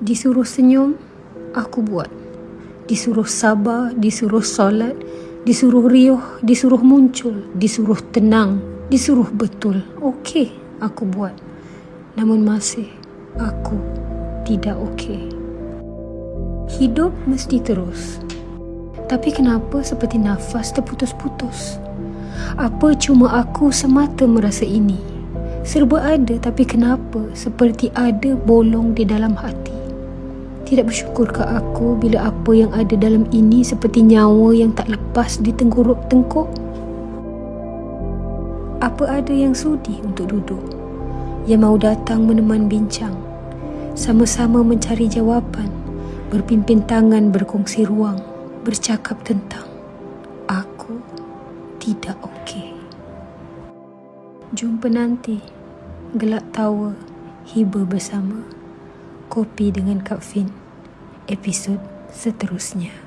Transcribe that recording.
Disuruh senyum, aku buat. Disuruh sabar, disuruh solat, disuruh riuh, disuruh muncul, disuruh tenang, disuruh betul. Okey, aku buat. Namun masih aku tidak okey. Hidup mesti terus. Tapi kenapa seperti nafas terputus-putus? Apa cuma aku semata merasa ini? Serba ada, tapi kenapa seperti ada bolong di dalam hati? Tidak bersyukurkah aku bila apa yang ada dalam ini seperti nyawa yang tak lepas di tenggorok tengkuk? Apa ada yang sudi untuk duduk, yang mau datang meneman bincang, sama-sama mencari jawapan, berpimpin tangan berkongsi ruang, bercakap tentang aku tidak okey. Jumpa nanti, gelak tawa, hiba bersama, kopi dengan Kak Fin, episod seterusnya.